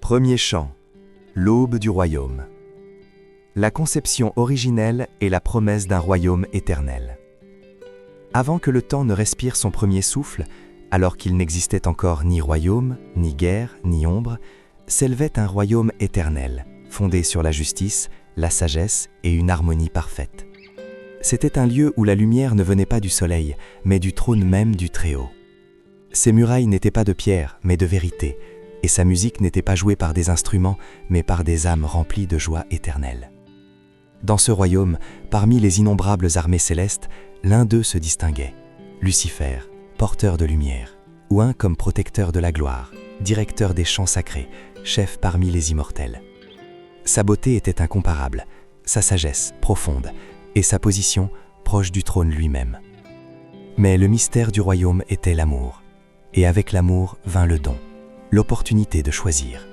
Premier chant. L'aube du royaume. La conception originelle est la promesse d'un royaume éternel. Avant que le temps ne respire son premier souffle, alors qu'il n'existait encore ni royaume, ni guerre, ni ombre, s'élevait un royaume éternel, fondé sur la justice, la sagesse et une harmonie parfaite. C'était un lieu où la lumière ne venait pas du soleil, mais du trône même du Très-Haut. Ses murailles n'étaient pas de pierre, mais de vérité, et sa musique n'était pas jouée par des instruments, mais par des âmes remplies de joie éternelle. Dans ce royaume, parmi les innombrables armées célestes, l'un d'eux se distinguait, Lucifer, porteur de lumière, ou un comme protecteur de la gloire, directeur des chants sacrés, chef parmi les immortels. Sa beauté était incomparable, sa sagesse profonde, et sa position proche du trône lui-même. Mais le mystère du royaume était l'amour, et avec l'amour vint le don, l'opportunité de choisir.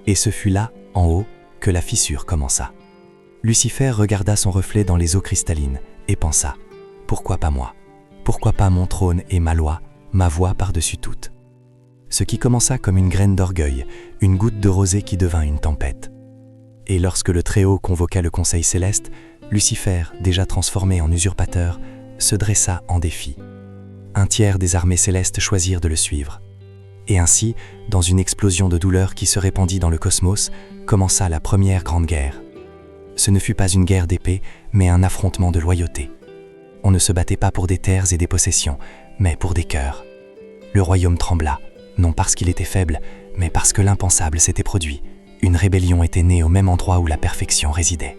Et ce fut là, en haut, que la fissure commença. Lucifer regarda son reflet dans les eaux cristallines et pensa « Pourquoi pas moi? Pourquoi pas mon trône et ma loi, ma voix par-dessus toutes ?» Ce qui commença comme une graine d'orgueil, une goutte de rosée qui devint une tempête. Et lorsque le Très-Haut convoqua le Conseil céleste, Lucifer, déjà transformé en usurpateur, se dressa en défi. Un tiers des armées célestes choisirent de le suivre. Et ainsi, dans une explosion de douleur qui se répandit dans le cosmos, commença la première grande guerre. Ce ne fut pas une guerre d'épée, mais un affrontement de loyauté. On ne se battait pas pour des terres et des possessions, mais pour des cœurs. Le royaume trembla, non parce qu'il était faible, mais parce que l'impensable s'était produit. Une rébellion était née au même endroit où la perfection résidait.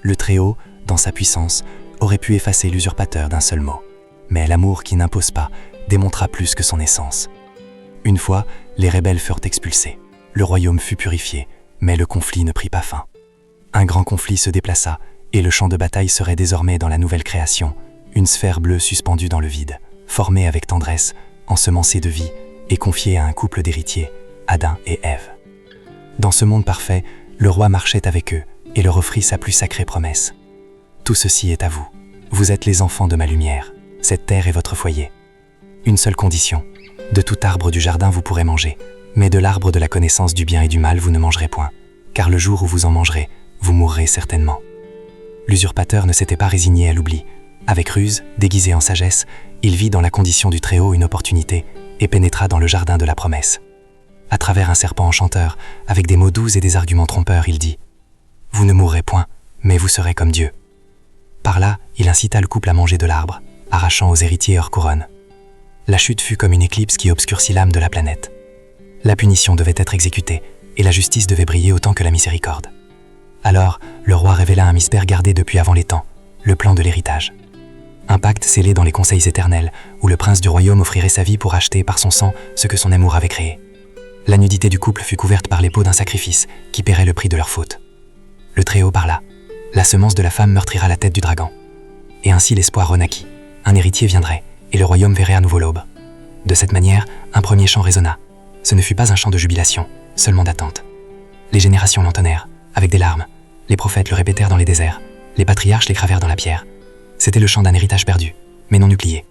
Le Très-Haut, dans sa puissance, aurait pu effacer l'usurpateur d'un seul mot. Mais l'amour qui n'impose pas démontra plus que son essence. Une fois, les rebelles furent expulsés. Le royaume fut purifié, mais le conflit ne prit pas fin. Un grand conflit se déplaça, et le champ de bataille serait désormais dans la nouvelle création, une sphère bleue suspendue dans le vide, formée avec tendresse, ensemencée de vie, et confiée à un couple d'héritiers, Adam et Ève. Dans ce monde parfait, le roi marchait avec eux, et leur offrit sa plus sacrée promesse. Tout ceci est à vous. Vous êtes les enfants de ma lumière. Cette terre est votre foyer. Une seule condition. De tout arbre du jardin vous pourrez manger, mais de l'arbre de la connaissance du bien et du mal vous ne mangerez point, car le jour où vous en mangerez, vous mourrez certainement. L'usurpateur ne s'était pas résigné à l'oubli. Avec ruse, déguisé en sagesse, il vit dans la condition du Très-Haut une opportunité et pénétra dans le jardin de la promesse. À travers un serpent enchanteur, avec des mots doux et des arguments trompeurs, il dit « Vous ne mourrez point, mais vous serez comme Dieu. » Par là, il incita le couple à manger de l'arbre, arrachant aux héritiers leur couronne. La chute fut comme une éclipse qui obscurcit l'âme de la planète. La punition devait être exécutée, et la justice devait briller autant que la miséricorde. Alors, le roi révéla un mystère gardé depuis avant les temps, le plan de l'héritage. Un pacte scellé dans les conseils éternels, où le prince du royaume offrirait sa vie pour acheter par son sang ce que son amour avait créé. La nudité du couple fut couverte par les peaux d'un sacrifice qui paierait le prix de leur faute. Le Très-Haut parla. La semence de la femme meurtrira la tête du dragon. Et ainsi l'espoir renaquit. Un héritier viendrait, et le royaume verrait à nouveau l'aube. De cette manière, un premier chant résonna. Ce ne fut pas un chant de jubilation, seulement d'attente. Les générations l'entonnèrent, avec des larmes. Les prophètes le répétèrent dans les déserts. Les patriarches les gravèrent dans la pierre. C'était le chant d'un héritage perdu, mais non oublié.